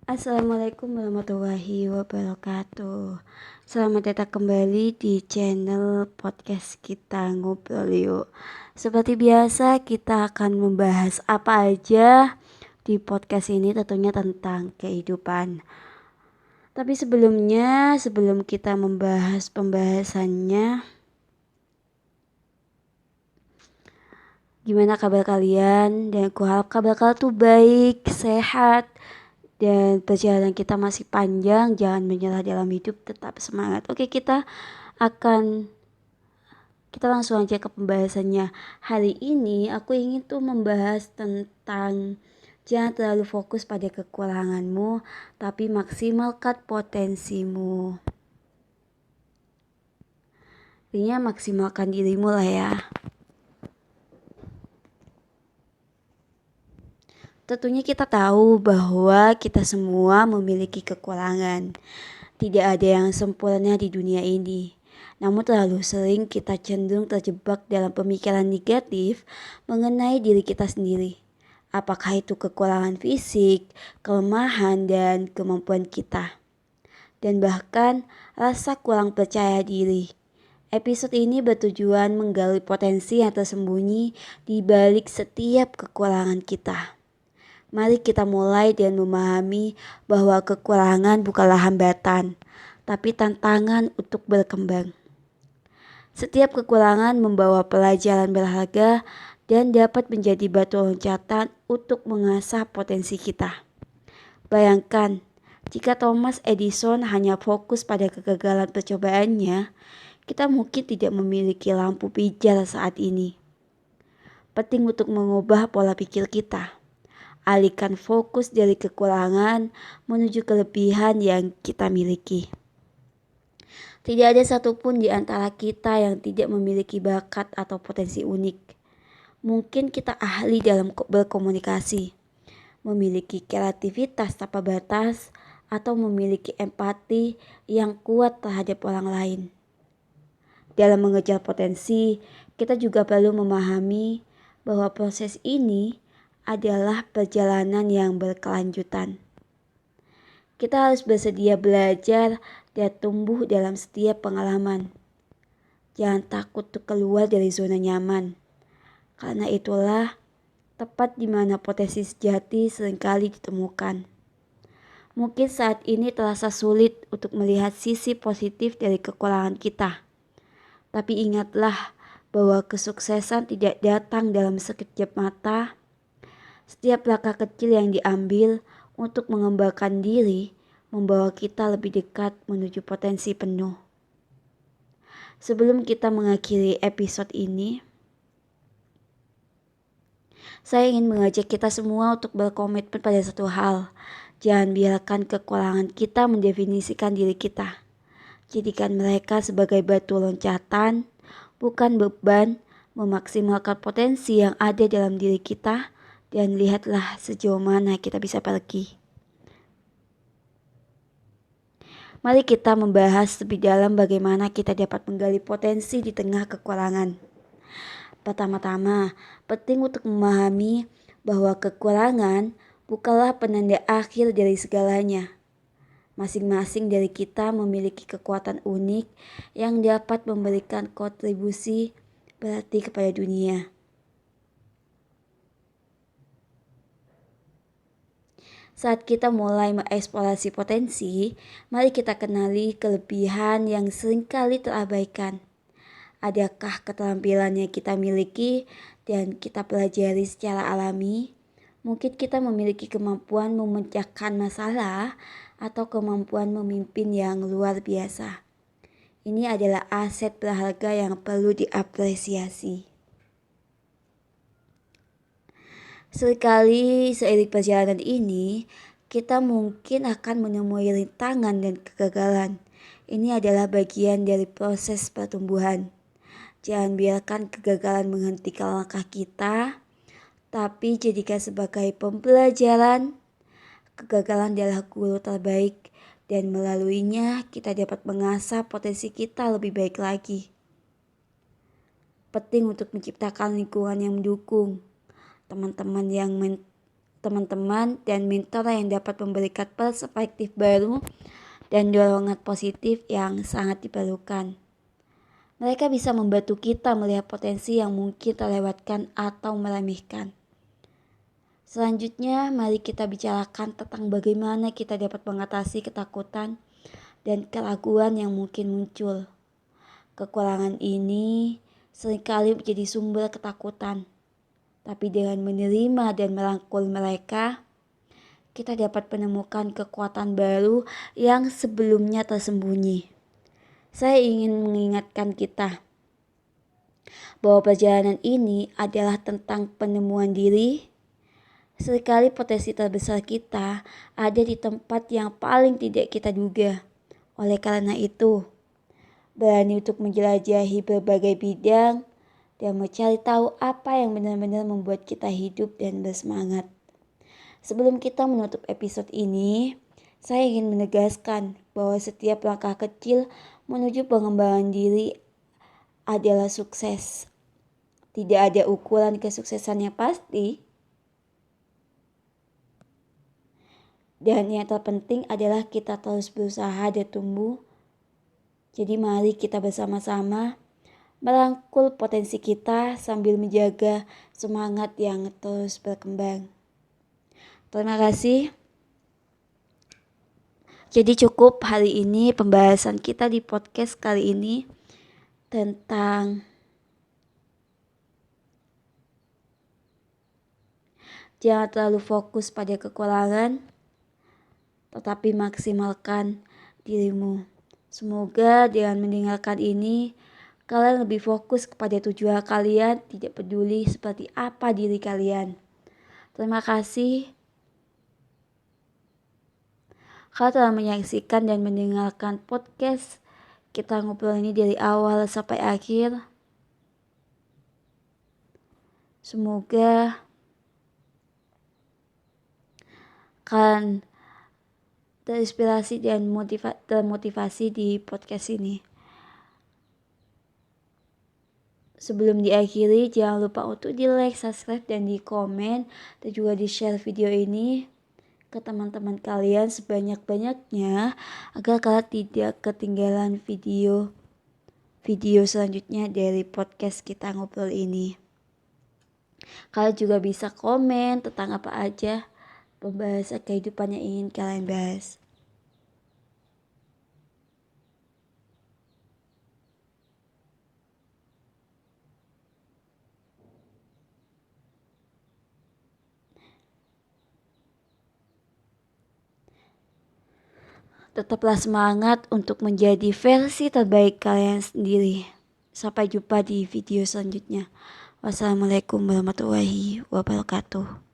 Assalamualaikum warahmatullahi wabarakatuh. Selamat datang kembali di channel podcast kita Ngobrol Yuk. Seperti biasa kita akan membahas apa aja di podcast ini, tentunya tentang kehidupan. Tapi sebelum kita membahas pembahasannya, gimana kabar kalian? Dan aku harap kabar kalian tuh baik, sehat, dan perjalanan kita masih panjang. Jangan menyerah dalam hidup, tetap semangat. Oke, kita langsung aja ke pembahasannya. Hari ini aku ingin tuh membahas tentang jangan terlalu fokus pada kekuranganmu, tapi maksimalkan potensimu. Artinya maksimalkan dirimu lah ya. Tentunya kita tahu bahwa kita semua memiliki kekurangan. Tidak ada yang sempurna di dunia ini. Namun terlalu sering kita cenderung terjebak dalam pemikiran negatif mengenai diri kita sendiri. Apakah itu kekurangan fisik, kelemahan, dan kemampuan kita. Dan bahkan rasa kurang percaya diri. Episode ini bertujuan menggali potensi yang tersembunyi di balik setiap kekurangan kita. Mari kita mulai dengan memahami bahwa kekurangan bukanlah hambatan, tapi tantangan untuk berkembang. Setiap kekurangan membawa pelajaran berharga dan dapat menjadi batu loncatan untuk mengasah potensi kita. Bayangkan, jika Thomas Edison hanya fokus pada kegagalan percobaannya, kita mungkin tidak memiliki lampu pijar saat ini. Penting untuk mengubah pola pikir kita. Alihkan fokus dari kekurangan menuju kelebihan yang kita miliki. Tidak ada satupun di antara kita yang tidak memiliki bakat atau potensi unik. Mungkin kita ahli dalam berkomunikasi, memiliki kreativitas tanpa batas, atau memiliki empati yang kuat terhadap orang lain. Dalam mengejar potensi, kita juga perlu memahami bahwa proses ini adalah perjalanan yang berkelanjutan. Kita harus bersedia belajar dan tumbuh dalam setiap pengalaman. Jangan takut untuk keluar dari zona nyaman, karena itulah tepat di mana potensi sejati seringkali ditemukan. Mungkin saat ini terasa sulit untuk melihat sisi positif dari kekurangan kita. Tapi ingatlah bahwa kesuksesan tidak datang dalam sekejap mata. Setiap langkah kecil yang diambil untuk mengembangkan diri membawa kita lebih dekat menuju potensi penuh. Sebelum kita mengakhiri episode ini, saya ingin mengajak kita semua untuk berkomitmen pada satu hal. Jangan biarkan kekurangan kita mendefinisikan diri kita. Jadikan mereka sebagai batu loncatan, bukan beban. Memaksimalkan potensi yang ada dalam diri kita, dan lihatlah sejauh mana kita bisa pergi. Mari kita membahas lebih dalam bagaimana kita dapat menggali potensi di tengah kekurangan. Pertama-tama, penting untuk memahami bahwa kekurangan bukanlah penanda akhir dari segalanya. Masing-masing dari kita memiliki kekuatan unik yang dapat memberikan kontribusi berarti kepada dunia. Saat kita mulai mengeksplorasi potensi, mari kita kenali kelebihan yang seringkali terabaikan. Adakah keterampilan yang kita miliki dan kita pelajari secara alami? Mungkin kita memiliki kemampuan memecahkan masalah atau kemampuan memimpin yang luar biasa. Ini adalah aset berharga yang perlu diapresiasi. Seringkali seiring perjalanan ini, kita mungkin akan menemui rintangan dan kegagalan. Ini adalah bagian dari proses pertumbuhan. Jangan biarkan kegagalan menghentikan langkah kita, tapi jadikan sebagai pembelajaran. Kegagalan adalah guru terbaik, dan melaluinya kita dapat mengasah potensi kita lebih baik lagi. Penting untuk menciptakan lingkungan yang mendukung. Teman-teman teman-teman dan mentor yang dapat memberikan perspektif baru dan dorongan positif yang sangat diperlukan. Mereka bisa membantu kita melihat potensi yang mungkin terlewatkan atau meremehkan. Selanjutnya, mari kita bicarakan tentang bagaimana kita dapat mengatasi ketakutan dan keraguan yang mungkin muncul. Kekurangan ini seringkali menjadi sumber ketakutan. Tapi dengan menerima dan merangkul mereka, kita dapat menemukan kekuatan baru yang sebelumnya tersembunyi. Saya ingin mengingatkan kita bahwa perjalanan ini adalah tentang penemuan diri. Seringkali potensi terbesar kita ada di tempat yang paling tidak kita duga. Oleh karena itu, berani untuk menjelajahi berbagai bidang dan mencari tahu apa yang benar-benar membuat kita hidup dan bersemangat. Sebelum kita menutup episode ini, saya ingin menegaskan bahwa setiap langkah kecil menuju pengembangan diri adalah sukses. Tidak ada ukuran kesuksesan yang pasti. Dan yang terpenting adalah kita terus berusaha dan tumbuh. Jadi mari kita bersama-sama merangkul potensi kita sambil menjaga semangat yang terus berkembang. Terima kasih. Jadi cukup hari ini pembahasan kita di podcast kali ini tentang jangan terlalu fokus pada kekurangan, tetapi maksimalkan dirimu. Semoga dengan mendengarkan ini, kalian lebih fokus kepada tujuan kalian, tidak peduli seperti apa diri kalian. Terima kasih. Kalian telah menyaksikan dan mendengarkan podcast kita ngobrol ini dari awal sampai akhir. Semoga kalian terinspirasi dan termotivasi di podcast ini. Sebelum diakhiri, jangan lupa untuk di like, subscribe, dan di komen, dan juga di share video ini ke teman-teman kalian sebanyak-banyaknya agar kalian tidak ketinggalan video selanjutnya dari podcast kita ngobrol ini. Kalian juga bisa komen tentang apa aja pembahasan kehidupan yang ingin kalian bahas. Tetaplah semangat untuk menjadi versi terbaik kalian sendiri. Sampai jumpa di video selanjutnya. Wassalamualaikum warahmatullahi wabarakatuh.